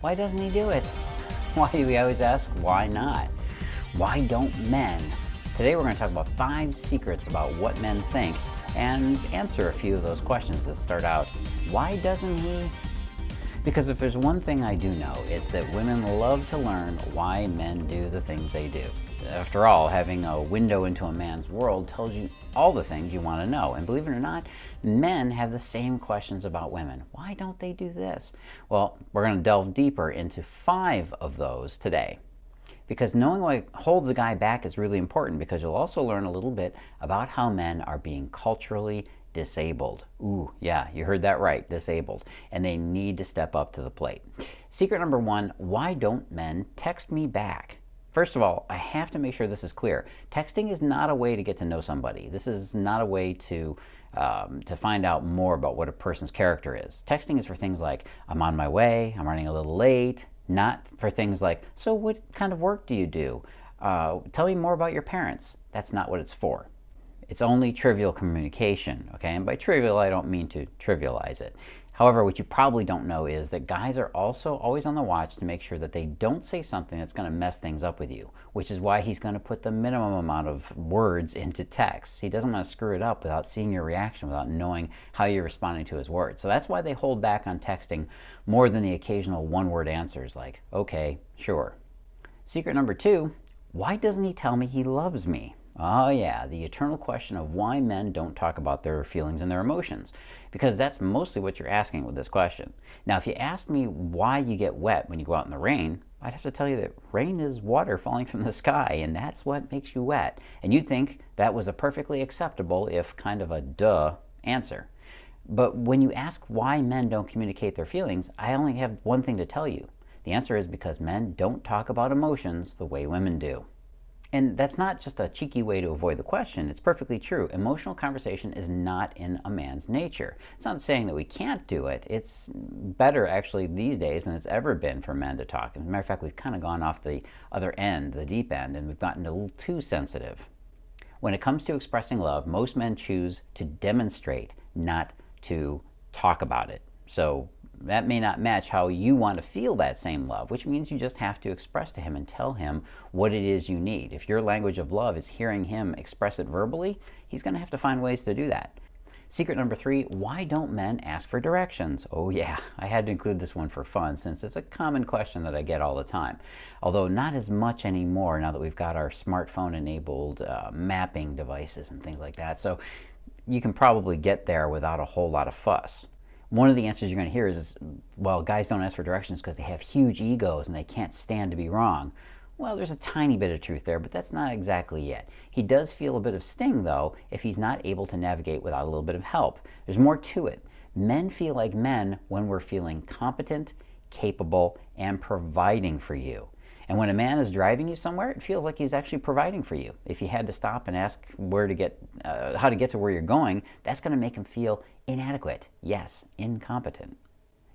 Why doesn't he do it? Why do we always ask, why not? Why don't men? Today we're going to talk about 5 secrets about what men think and answer a few of those questions that start out, why doesn't he? Because if there's one thing I do know, it's that women love to learn why men do the things they do. After all, having a window into a man's world tells you all the things you want to know. And believe it or not, men have the same questions about women. Why don't they do this? Well, we're going to delve deeper into 5 of those today. Because knowing what holds a guy back is really important, because you'll also learn a little bit about how men are being culturally disabled. Ooh, yeah, you heard that right, disabled. And they need to step up to the plate. Secret number 1, why don't men text me back? First of all, I have to make sure this is clear. Texting is not a way to get to know somebody. This is not a way to find out more about what a person's character is. Texting is for things like, I'm on my way, I'm running a little late, not for things like, so what kind of work do you do? Tell me more about your parents. That's not what it's for. It's only trivial communication, okay? And by trivial, I don't mean to trivialize it. However, what you probably don't know is that guys are also always on the watch to make sure that they don't say something that's going to mess things up with you, which is why he's going to put the minimum amount of words into text. He doesn't want to screw it up without seeing your reaction, without knowing how you're responding to his words. So that's why they hold back on texting more than the occasional one-word answers like, okay, sure. Secret number 2, why doesn't he tell me he loves me? Oh yeah, the eternal question of why men don't talk about their feelings and their emotions. Because that's mostly what you're asking with this question. Now, if you asked me why you get wet when you go out in the rain, I'd have to tell you that rain is water falling from the sky, and that's what makes you wet. And you'd think that was a perfectly acceptable, if kind of a duh, answer. But when you ask why men don't communicate their feelings, I only have one thing to tell you. The answer is because men don't talk about emotions the way women do. And that's not just a cheeky way to avoid the question. It's perfectly true. Emotional conversation is not in a man's nature. It's not saying that we can't do it. It's better actually these days than it's ever been for men to talk. As a matter of fact, we've kind of gone off the other end, the deep end, and we've gotten a little too sensitive. When it comes to expressing love, most men choose to demonstrate, not to talk about it. So that may not match how you want to feel that same love, which means you just have to express to him and tell him what it is you need. If your language of love is hearing him express it verbally, he's going to have to find ways to do that. Secret number 3, why don't men ask for directions? Oh yeah, I had to include this one for fun since it's a common question that I get all the time. Although not as much anymore now that we've got our smartphone enabled mapping devices and things like that. So you can probably get there without a whole lot of fuss. One of the answers you're going to hear is, well, guys don't ask for directions because they have huge egos and they can't stand to be wrong. Well, there's a tiny bit of truth there, but that's not exactly it. He does feel a bit of sting, though, if he's not able to navigate without a little bit of help. There's more to it. Men feel like men when we're feeling competent, capable, and providing for you. And when a man is driving you somewhere, it feels like he's actually providing for you. If you had to stop and ask how to get to where you're going, that's going to make him feel inadequate. Yes, incompetent.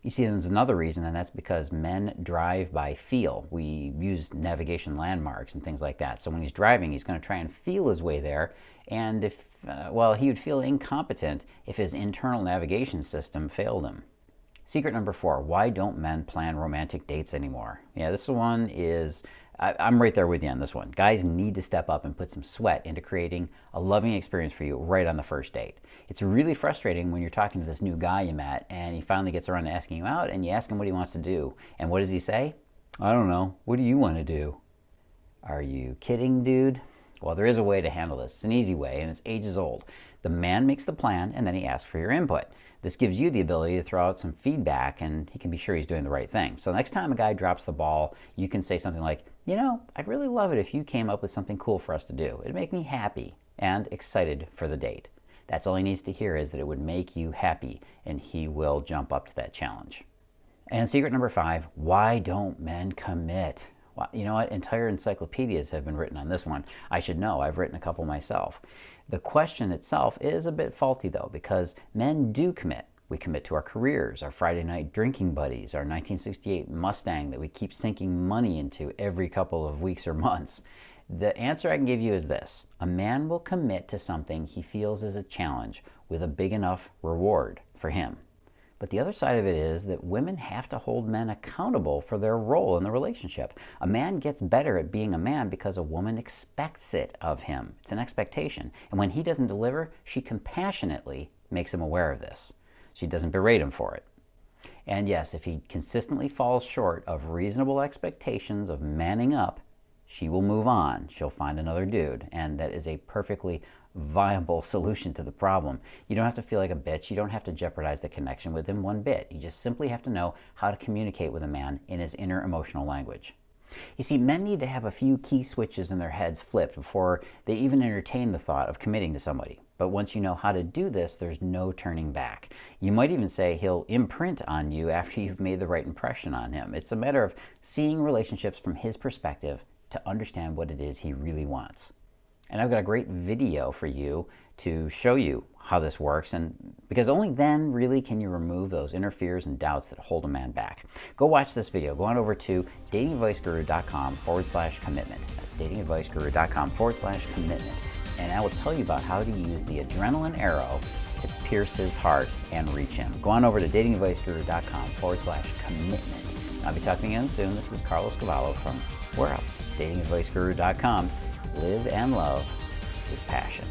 You see, there's another reason, and that's because men drive by feel. We use navigation landmarks and things like that. So when he's driving, he's going to try and feel his way there. And he would feel incompetent if his internal navigation system failed him. Secret number 4, why don't men plan romantic dates anymore? Yeah, this one is, I'm right there with you on this one. Guys need to step up and put some sweat into creating a loving experience for you right on the first date. It's really frustrating when you're talking to this new guy you met and he finally gets around to asking you out and you ask him what he wants to do. And what does he say? I don't know. What do you want to do? Are you kidding, dude? Well, there is a way to handle this. It's an easy way, and it's ages old. The man makes the plan, and then he asks for your input. This gives you the ability to throw out some feedback, and he can be sure he's doing the right thing. So next time a guy drops the ball, you can say something like, you know, I'd really love it if you came up with something cool for us to do. It'd make me happy and excited for the date. That's all he needs to hear, is that it would make you happy, and he will jump up to that challenge. And secret number 5, why don't men commit? Well, you know what? Entire encyclopedias have been written on this one. I should know. I've written a couple myself. The question itself is a bit faulty, though, because men do commit. We commit to our careers, our Friday night drinking buddies, our 1968 Mustang that we keep sinking money into every couple of weeks or months. The answer I can give you is this. A man will commit to something he feels is a challenge with a big enough reward for him. But the other side of it is that women have to hold men accountable for their role in the relationship. A man gets better at being a man because a woman expects it of him. It's an expectation. And when he doesn't deliver, she compassionately makes him aware of this. She doesn't berate him for it. And yes, if he consistently falls short of reasonable expectations of manning up, she will move on. She'll find another dude. And that is a perfectly viable solution to the problem. You don't have to feel like a bitch. You don't have to jeopardize the connection with him one bit. You just simply have to know how to communicate with a man in his inner emotional language. You see, men need to have a few key switches in their heads flipped before they even entertain the thought of committing to somebody. But once you know how to do this, there's no turning back. You might even say he'll imprint on you after you've made the right impression on him. It's a matter of seeing relationships from his perspective to understand what it is he really wants. And I've got a great video for you to show you how this works, and because only then really can you remove those inner fears and doubts that hold a man back. Go watch this video. Go on over to datingadviceguru.com/commitment. That's datingadviceguru.com/commitment. And I will tell you about how to use the adrenaline arrow to pierce his heart and reach him. Go on over to datingadviceguru.com/commitment. I'll be talking again soon. This is Carlos Cavallo from where else? datingadviceguru.com. Live and love with passion.